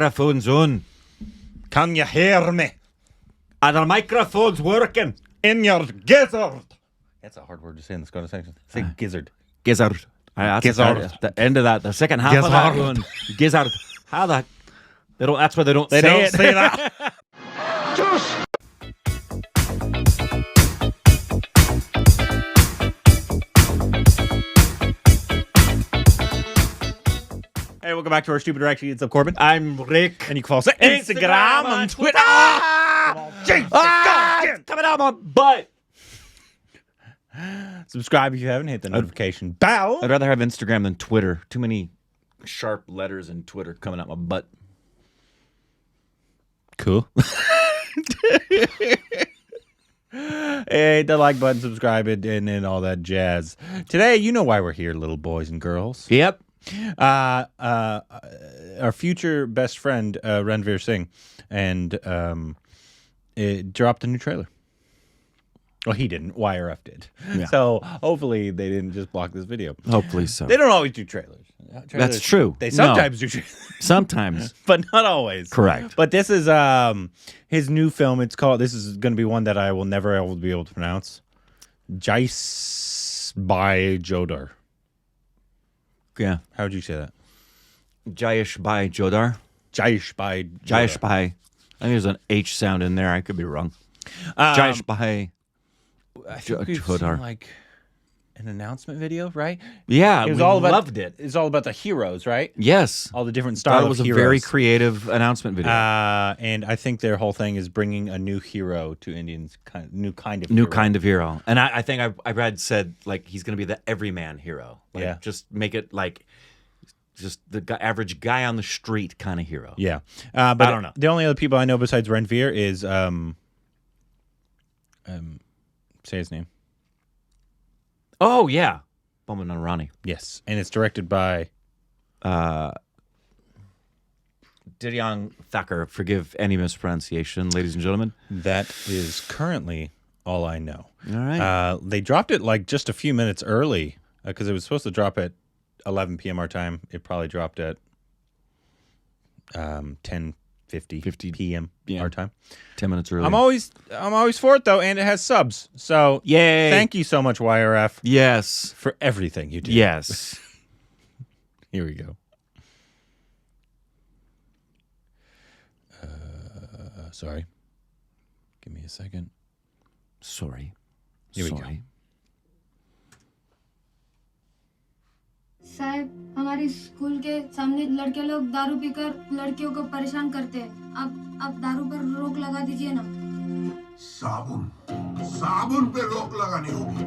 Microphone's on. Can you hear me? Are the microphones working? In your gizzard. That's a hard word to say in the Scottish accent. Say gizzard. Gizzard. Gizzard. The end of that. The second half of that one. Gizzard. How the... They don't... That's why they don't say it. Say that. Hey, welcome back to our Stupid Reactions. It's up, Corbin. I'm Rick. And you can follow us on Instagram and Twitter. It's coming out my butt. Subscribe if you haven't. Hit the notification bell. I'd rather have Instagram than Twitter. Too many sharp letters in Twitter coming out my butt. Cool. Hey, the like button, subscribe, and all that jazz. Today, you know why we're here, little boys and girls. Yep. Our future best friend, Ranveer Singh, and it dropped a new trailer. Well, he didn't. YRF did. Yeah. So hopefully they didn't just block this video. Hopefully so. They don't always do trailers. That's true. They sometimes do trailers. Sometimes. But not always. Correct. But this is his new film. It's called, this is going to be one that I will never be able to pronounce. Jayeshbhai Jordaar. Yeah. How would you say that? Jayeshbhai Jordaar. Jayeshbhai. Jayeshbhai. I think there's an H sound in there. I could be wrong. Jayeshbhai. I think we've seen like an announcement video, right? Yeah, it was we all about, loved it. It's all about the heroes, right? Yes. All the different styles. That was a very creative announcement video. And I think their whole thing is bringing a new hero to Indians, new kind of hero. And I think I read said like he's going to be the everyman hero. Like, yeah. Just make it like just the average guy on the street kind of hero. Yeah. But I don't know. The only other people I know besides Ranveer is say his name. Oh yeah, Boman Narani. Yes, and it's directed by Diryang Thakur. Forgive any mispronunciation, ladies and gentlemen. That is currently all I know. All right. They dropped it like just a few minutes early because it was supposed to drop at 11 p.m. our time. It probably dropped at 10:50 p.m. our time. 10 minutes early. I'm always for it though, and it has subs. So yay! Thank you so much, YRF. Yes, for everything you do. Yes. Here we go. Sorry. Give me a second. Sorry. Here we go. साहब हमारे school के सामने लड़के लोग दारू पीकर लड़कियों को परेशान करते हैं। अब दारू पर रोक लगा दीजिए ना। साबुन पे रोक लगानी होगी।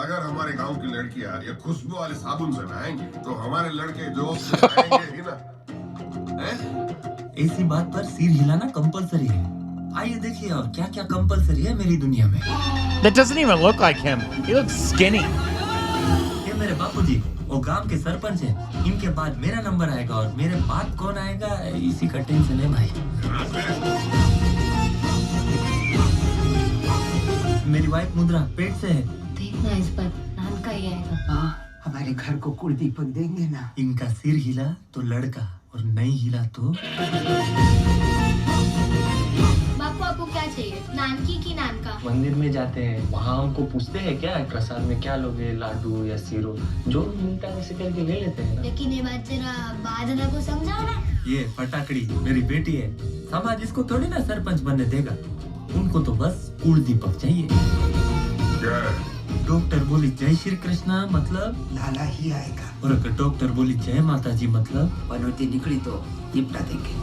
अगर हमारे गांव की लड़कियां ये खुशबू वाले साबुन से नहाएंगी तो हमारे लड़के जोश से नहाएंगे ही ना। ऐसी बात पर सिर हिलाना कंपलसरी है। आइए देखिए और क्या-क्या कंपलसरी है मेरी दुनिया में। That doesn't even look like him. He looks skinny. ये मेरे बापूजी, वो गांव के सरपंच हैं। इनके बाद मेरा नंबर आएगा और मेरे बाद कौन आएगा इसी का टेंशन है भाई। मेरी वाइफ मुद्रा पेट से है। देखना इस पर नाम का ही आएगा। हाँ, हमारे घर को कुलदीपक देंगे ना। इनका सिर हिला तो लड़का और नहीं हिला तो बापू आपको क्या चाहिए? नानकी की नान का? मंदिर में जाते हैं वहाँ हमको पूछते हैं क्या प्रसाद में क्या लोगे, लाडू या सीरो, जो मिलता है वैसे करके ले लेते हैं ना। लेकिन ये बात जरा बादल को समझाओ ना। ये फटाकड़ी मेरी बेटी है। समाज इसको थोड़ी ना सरपंच बनने देगा। उनको तो बस कुलदीपक चाहिए। डॉक्टर बोली जय श्री कृष्णा मतलब लाला ही आएगा। और अगर डॉक्टर बोली जय माता जी मतलब पनौती निकली तो निपटा देंगे।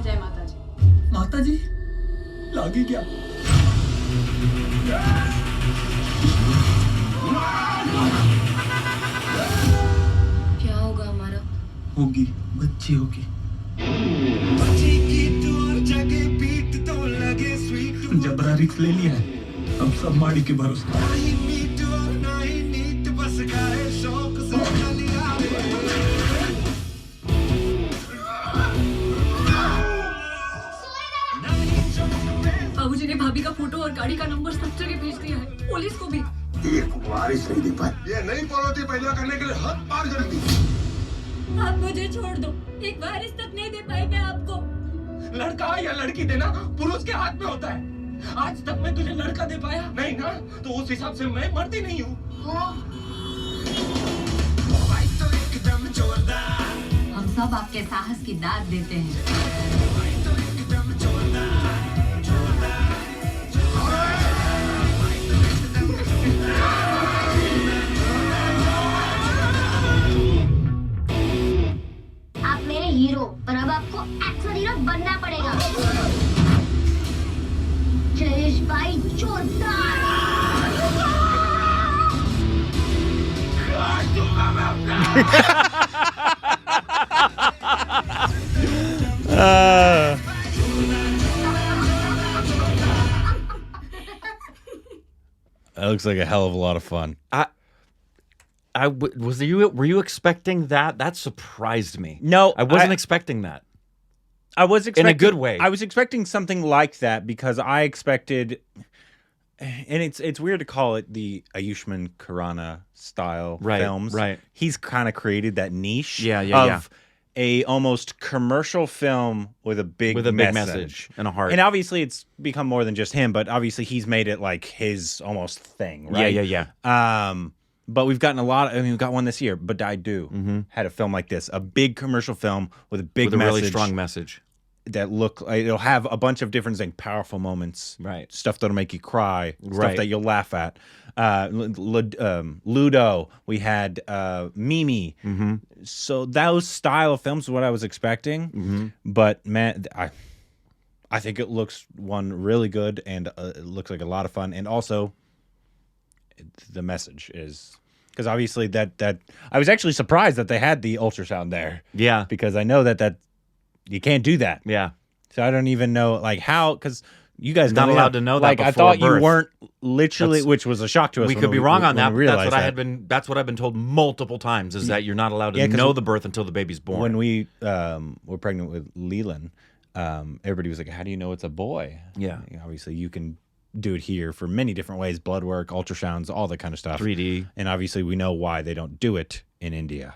जय माता जी। माता जी लागी क्या? क्या होगा हमारा? होगी बच्ची होगी। जबरा रिक्स ले लिया है। अब सब माड़ी के भरोसे। बाबूजी ने भाभी का फोटो और गाड़ी का नंबर सब जगह भेज दिया है, पुलिस को भी। एक वारिस नहीं दे पाए। ये नहीं पनौती पैदा करने के लिए हद पार कर दी। आप मुझे छोड़ दो, एक वारिस तक नहीं दे पाई मैं आपको। लड़का या लड़की देना पुरुष के हाथ में होता है। आज तक मैं तुझे लड़का दे पाया नहीं ना, तो उस हिसाब से मैं मरती नहीं हूँ। हम सब आपके साहस की दाद देते हैं। आप मेरे हीरो, पर अब आपको एक्शन हीरो बनना पड़ेगा। जयेश भाई जोरदार। That looks like a hell of a lot of fun. Were you expecting that? That surprised me. No, I wasn't expecting that. I was expecting in a good way. I was expecting something like that because I expected, and it's weird to call it the Ayushmann Khurrana style films. Right. He's kind of created that niche. Of a almost commercial film with a big message and a heart. And obviously, it's become more than just him. But obviously, he's made it like his almost thing. Right. Yeah. But we've gotten a lot. We got one this year. But I Do had a film like this, a big commercial film with a big message, really strong message. That look, it'll have a bunch of different things, powerful moments, right? Stuff that'll make you cry, right. Stuff that you'll laugh at. Ludo, we had Mimi. So those style of films is what I was expecting. But man, I think it looks really good, and it looks like a lot of fun, and also the message is. Because obviously that I was actually surprised that they had the ultrasound there. Yeah, because I know that you can't do that. Yeah. So I don't even know like how, because you guys not allowed to know that. Like before I thought birth. You weren't literally, which was a shock to us. We could be wrong on that. That's what I've been told multiple times is that you're not allowed to know the birth until the baby's born. When we were pregnant with Leland, everybody was like, "How do you know it's a boy?" Yeah. Obviously, you can do it here for many different ways: blood work, ultrasounds, all that kind of stuff. 3D. And obviously, we know why they don't do it in India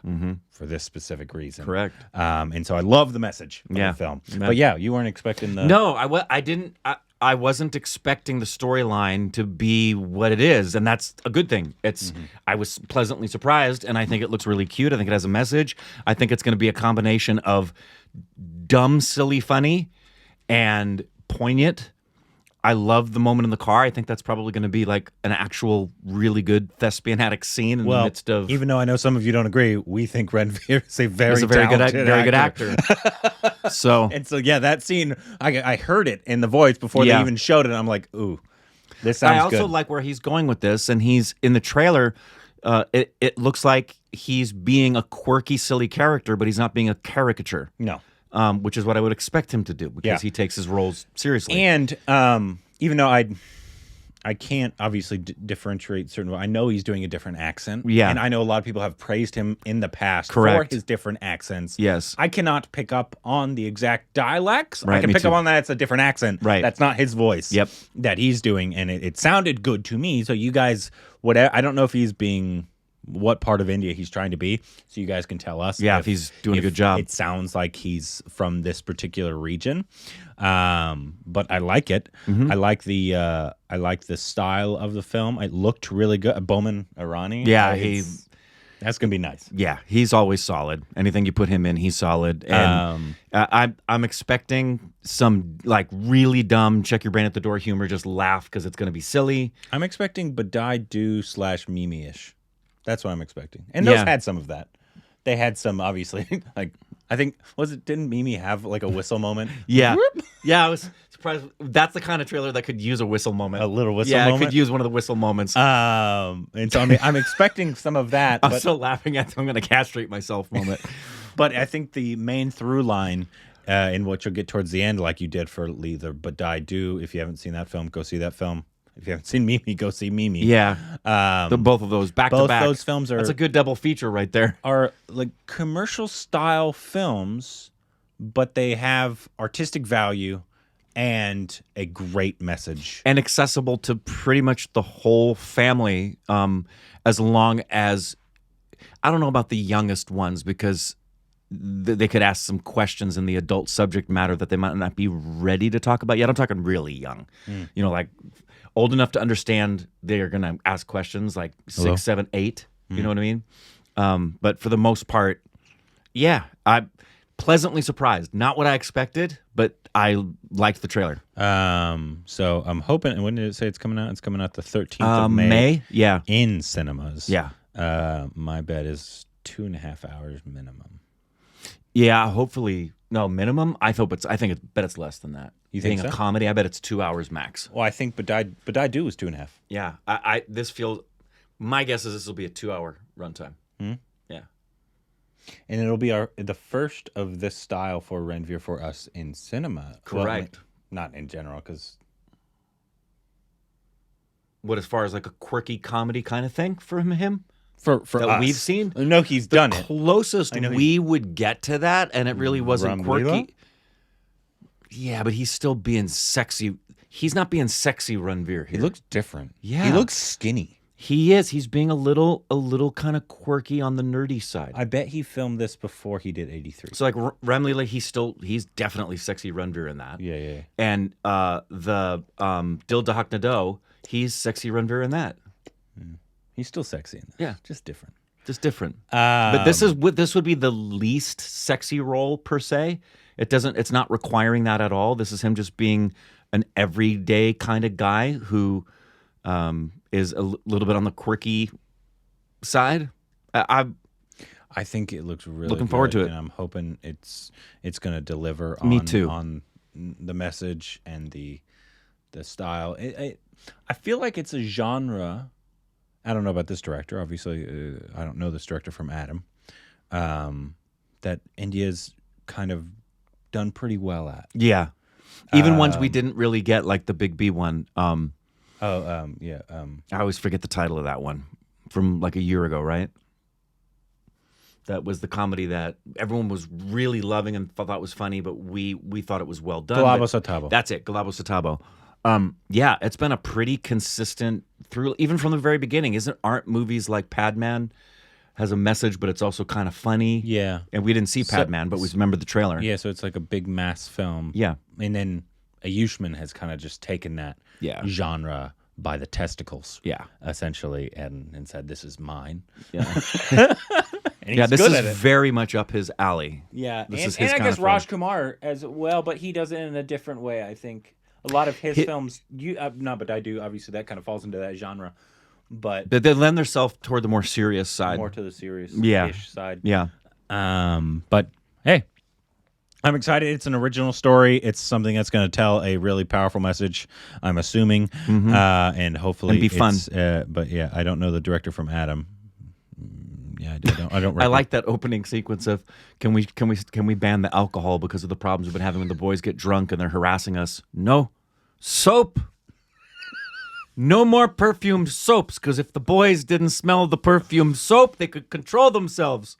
for this specific reason. Correct. And so I love the message of the film. But yeah, you weren't expecting the... No, I didn't. I wasn't expecting the storyline to be what it is, and that's a good thing. It's. I was pleasantly surprised, and I think it looks really cute. I think it has a message. I think it's going to be a combination of dumb, silly, funny, and poignant. I love the moment in the car. I think that's probably going to be like an actual really good thespianatic scene in the midst of... Even though I know some of you don't agree, we think Ranveer is a very good actor. So yeah, that scene, I heard it in the voice before they even showed it. I'm like, ooh, this sounds good. I also like where he's going with this, and he's in the trailer. It looks like he's being a quirky, silly character, but he's not being a caricature. No. Which is what I would expect him to do because he takes his roles seriously. And even though I can't obviously differentiate certain, I know he's doing a different accent. Yeah. And I know a lot of people have praised him in the past for his different accents. Yes. I cannot pick up on the exact dialects. Right, I can pick up on that it's a different accent. Right. That's not his voice. Yep. That he's doing. And it sounded good to me. So you guys, whatever, I don't know if he's being... what part of India he's trying to be, so you guys can tell us. Yeah, if he's doing a good job. It sounds like he's from this particular region, but I like it. I like the style of the film. It looked really good. Bowman Irani. Yeah, that's gonna be nice. Yeah, he's always solid. Anything you put him in, he's solid. And I'm expecting some like really dumb check your brain at the door humor. Just laugh because it's gonna be silly. I'm expecting Badai Do / Mimi-ish. That's what I'm expecting. And those had some of that. They had some, obviously, like, I think, didn't Mimi have like a whistle moment? Yeah. Yeah, I was surprised. That's the kind of trailer that could use a whistle moment. A little whistle moment? Yeah, it could use one of the whistle moments. And so I'm expecting some of that. I'm still laughing at the I'm going to castrate myself moment. But I think the main through line in what you'll get towards the end, like you did for the Badai Do, if you haven't seen that film, go see that film. If you haven't seen Mimi, go see Mimi. Yeah. Both of those back to back. Both those films are... That's a good double feature right there. Are like commercial style films, but they have artistic value and a great message. And accessible to pretty much the whole family, as long as... I don't know about the youngest ones because they could ask some questions in the adult subject matter that they might not be ready to talk about yet. I'm talking really young, you know, like old enough to understand they're going to ask questions like 6, 7, 8. You know what I mean? But for the most part, yeah, I'm pleasantly surprised. Not what I expected, but I liked the trailer. So I'm hoping. And when did it say it's coming out? It's coming out the 13th of May. Yeah, in cinemas. Yeah. My bet is 2.5 hours minimum. Yeah, hopefully. No, minimum. I bet it's less than that. You think Being so? a comedy, I bet it's 2 hours max. Well, I think Badai Do was 2.5. Yeah, this feels. My guess is this will be a 2-hour runtime. Yeah, And it'll be the first of this style for Ranveer for us in cinema. Correct. Well, not in general, because what, as far as like a quirky comedy kind of thing for him? for that us. we've seen? No, he's done it. Closest we would get to that, and it really wasn't Ramleela? quirky. Yeah, but he's still being sexy. He's not being sexy Ranveer here. He looks different. Yeah. He looks skinny. He is. He's being a little kind of quirky on the nerdy side. I bet he filmed this before he did 83. So like Ramleela, he's definitely sexy Ranveer in that. Yeah. And the Dil Dahak Nado, he's sexy Ranveer in that. He's still sexy in this. Yeah. Just different. Just different. But this would be the least sexy role per se. It's not requiring that at all. This is him just being an everyday kind of guy who is a little bit on the quirky side. I think it looks really looking forward to it, and I'm hoping it's going to deliver. Me too. On the message and the style. I feel like it's a genre. I don't know about this director. Obviously, I don't know this director from Adam. That India's kind of done pretty well at. Yeah. Even ones we didn't really get, like the Big B one. Yeah. I always forget the title of that one from like a year ago, right? That was the comedy that everyone was really loving and thought was funny, but we thought it was well done. Galabo Satabo. That's it, Galabo Satabo. Yeah, it's been a pretty consistent through, even from the very beginning. Aren't movies like Padman has a message, but it's also kind of funny? Yeah. And we didn't see Padman, but we remember the trailer. Yeah, so it's like a big mass film. Yeah. And then Ayushman has kind of just taken that genre by the testicles. Yeah. Essentially, and said, this is mine. Yeah. And yeah, he's this good is at it. very much up his alley. Yeah, This and, is his and I kind guess of film. Raj Kumar as well, but he does it in a different way. I think a lot of his films, but I do obviously that kind of falls into that genre, but They lend themselves toward the more serious side. more to the serious side. Yeah. But hey, I'm excited. It's an original story. It's something that's going to tell a really powerful message, I'm assuming, and hopefully And be fun. But yeah, I don't know the director from Adam. Yeah, I don't. I like that opening sequence of can we ban the alcohol because of the problems we've been having when the boys get drunk and they're harassing us? No. Soap. No more perfumed soaps, because if the boys didn't smell the perfumed soap, they could control themselves.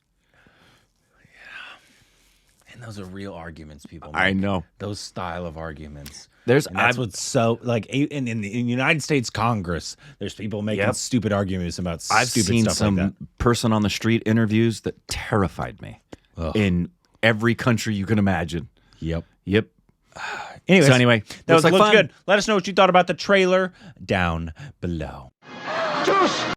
And those are real arguments people make. I know. Those style of arguments. That's what's so like in the United States Congress. There's people making stupid arguments about I've stupid seen stuff some like that. person on the street interviews that terrified me. Ugh. In every country you can imagine. Yep. Anyways, so anyway, that looks looks fun. good. Let us know what you thought about the trailer down below. Juice!